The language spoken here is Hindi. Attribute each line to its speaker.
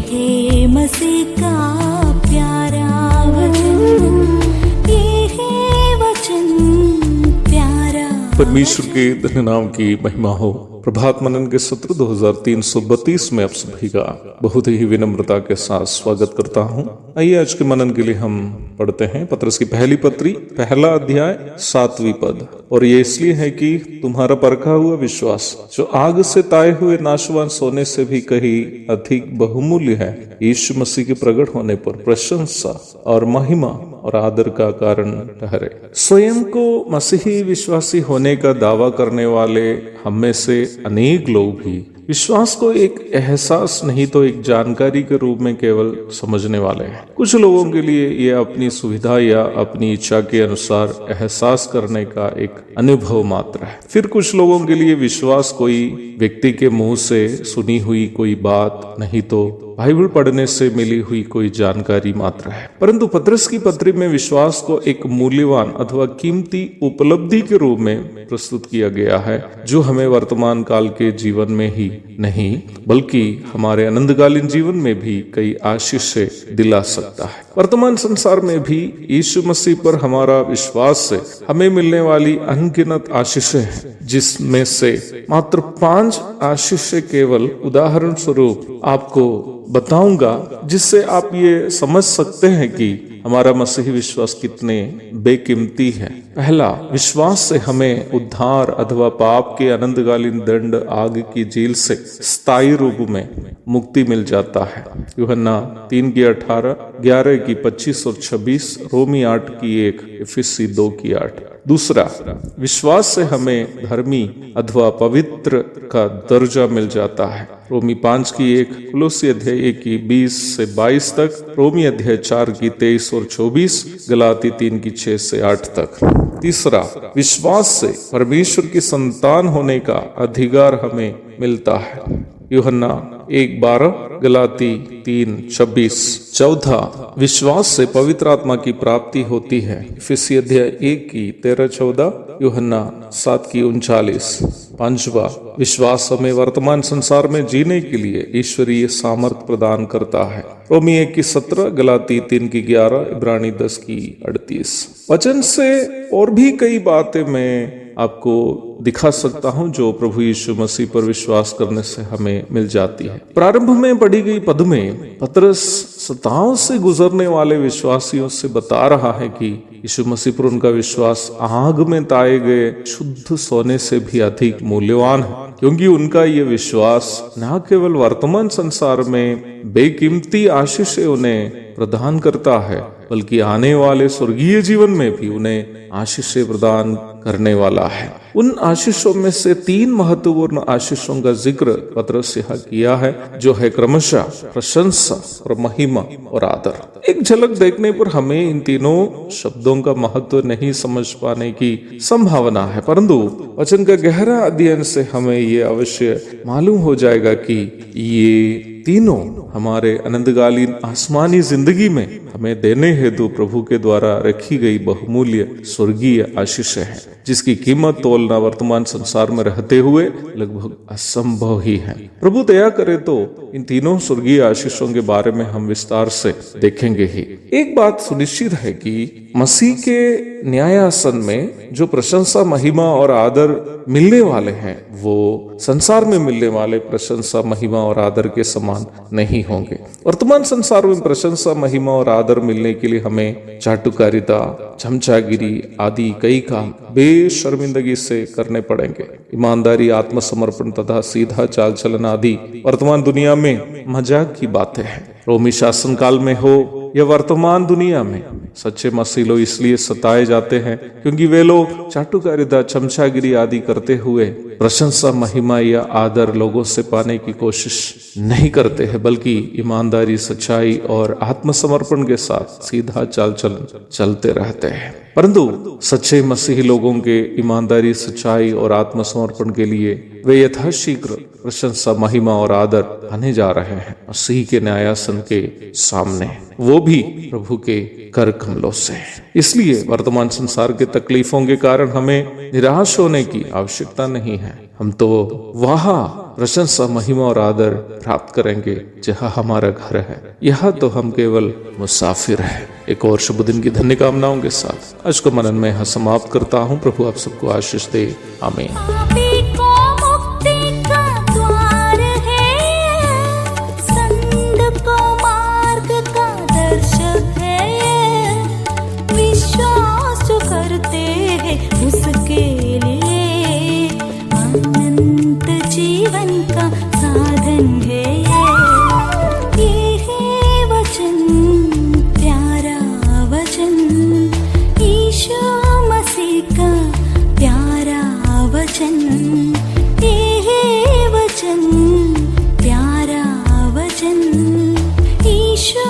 Speaker 1: है मसीह का प्यारा वचन, ये है वचन प्यारा।
Speaker 2: परमेश्वर के धन्य नाम की महिमा हो। प्रभात मनन के सत्र 2332 में आप सभी का बहुत ही विनम्रता के साथ स्वागत करता हूं। आइए आज के मनन के लिए हम पढ़ते हैं पत्रस की पहली पत्री, पहला अध्याय, 7वीं पद। और ये इसलिए है कि तुम्हारा परखा हुआ विश्वास, जो आग से ताए हुए नाशवान सोने से भी कहीं अधिक बहुमूल्य है, यीशु मसीह के प्रकट होने पर प्रशंसा और महिमा और आदर का कारण ठहरे। स्वयं को मसीही विश्वासी होने का दावा करने वाले हम में से अनेक लोग भी विश्वास को एक एहसास नहीं तो एक जानकारी के रूप में केवल समझने वाले हैं। कुछ लोगों के लिए यह अपनी सुविधा या अपनी इच्छा के अनुसार एहसास करने का एक अनुभव मात्र है। फिर कुछ लोगों के लिए विश्वास कोई व्यक्ति के मुंह से सुनी हुई कोई बात नहीं तो बाइबल पढ़ने से मिली हुई कोई जानकारी मात्र है। परंतु पत्रस की पत्री में विश्वास को एक मूल्यवान अथवा कीमती उपलब्धि के रूप में प्रस्तुत किया गया है, जो हमें वर्तमान काल के जीवन में ही नहीं बल्कि हमारे अनंतकालीन जीवन में भी कई आशीष से दिला सकता है। वर्तमान संसार में भी यीशु मसीह पर हमारा विश्वास से हमें मिलने वाली अनगिनत आशीषें हैं, जिसमें से मात्र 5 आशीषें केवल उदाहरण स्वरूप आपको बताऊंगा, जिससे आप ये समझ सकते हैं कि हमारा मसीही विश्वास कितने बेकीमती है। पहला, विश्वास से हमें उद्धार अथवा पाप के अनंतकालीन दंड आग की जेल से स्थायी रूप में मुक्ति मिल जाता है। यूहन्ना 3:18, 11:25 और 26, रोमी 8:1, इफिसी 2:8। दूसरा, विश्वास से हमें धर्मी अथवा पवित्र का दर्जा मिल जाता है। रोमी 5:1, कुलोसी अध्याय 1:20 से 22 तक, रोमी अध्याय 4:23 और 24, गलाती 3:6 से 8 तक। तीसरा, विश्वास से परमेश्वर की संतान होने का अधिकार हमें मिलता है। यूहन्ना 1:12, गलाती 3:26। चौथा, विश्वास से पवित्र आत्मा की प्राप्ति होती है। इफिसी अध्याय 1:13-14, यूहन्ना 7:39। पांचवा, विश्वास हमें वर्तमान संसार में जीने के लिए ईश्वरीय सामर्थ प्रदान करता है। रोमी 1:17, गलाती 3:11, इब्रानी 10:38। वचन से और भी कई बातें मैं आपको दिखा सकता हूं जो प्रभु यीशु मसीह पर विश्वास करने से हमें मिल जाती है। प्रारंभ में पढ़ी गई पद में पत्रस सताओं से गुजरने वाले विश्वासियों से बता रहा है कि यीशु मसीह पर उनका विश्वास आग में ताए गए शुद्ध सोने से भी अधिक मूल्यवान है, क्योंकि उनका ये विश्वास न केवल वर्तमान संसार में बेकीमती आशीषें उन्हें प्रदान करता है, बल्कि आने वाले स्वर्गीय जीवन में भी उन्हें आशीषें प्रदान करने वाला है। उन आशीषों में से 3 महत्वपूर्ण आशीषों का जिक्र पत्रस यहाँ किया है, जो है क्रमशः प्रशंसा और महिमा और आदर। एक झलक देखने पर हमें इन तीनों शब्दों का महत्व नहीं समझ पाने की संभावना है, परंतु वचन का गहरा अध्ययन से हमें ये अवश्य मालूम हो जाएगा कि ये तीनों हमारे अनंतकालीन आसमानी जिंदगी में हमें देने हेतु प्रभु के द्वारा रखी गई बहुमूल्य स्वर्गीय आशीषें हैं, जिसकी कीमत तोलना वर्तमान संसार में रहते हुए लगभग असंभव ही है। प्रभु दया करे तो इन तीनों स्वर्गीय आशीषों के बारे में हम विस्तार से देखेंगे ही। एक बात सुनिश्चित है कि मसीह के न्यायासन में जो प्रशंसा, महिमा और आदर मिलने वाले हैं, वो संसार में मिलने वाले प्रशंसा, महिमा और आदर के समान नहीं होंगे। वर्तमान संसार में प्रशंसा, महिमा और आदर मिलने के लिए हमें चाटुकारिता, चमचागिरी आदि कई काम बेशर्मिंदगी से करने पड़ेंगे। ईमानदारी, आत्मसमर्पण तथा सीधा चाल चलन आदि वर्तमान दुनिया में मजाक की बातें हैं। रोमी शासन काल में हो या वर्तमान दुनिया में सच्चे मसीह लोग इसलिए सताए जाते हैं क्योंकि वे लोग चाटुकारिता, चमचागिरी आदि करते हुए प्रशंसा, महिमा या आदर लोगों से पाने की कोशिश नहीं करते हैं, बल्कि ईमानदारी, सच्चाई और आत्मसमर्पण के साथ सीधा चाल चलन चलते रहते हैं। परंतु सच्चे मसीही लोगों के ईमानदारी, सच्चाई और आत्मसमर्पण के लिए वे यथाशीघ्र प्रशंसा, महिमा और आदर पाने जा रहे हैं मसीह के न्यायासन के सामने, वो भी प्रभु के कर कमलों से। इसलिए वर्तमान संसार के तकलीफों के कारण हमें निराश होने की आवश्यकता नहीं है। हम तो वहाँ प्रशंसा, महिमा और आदर प्राप्त करेंगे जहाँ हमारा घर है। यहाँ तो हम केवल मुसाफिर हैं। एक और शुभ दिन की धन्य कामनाओं के साथ आज को मनन में यहाँ समाप्त करता हूँ। प्रभु आप सबको आशीष दे। आमीन।
Speaker 1: पापी को मुक्ति का द्वार है, संत को मार्ग का दर्शक है, विश्वास जो करते हैं उसके लिए अनंत जीवन का साधन है। ये है वचन, प्यारा वचन, यीशु मसीह का प्यारा वचन। ये है वचन, प्यारा वचन, यीशु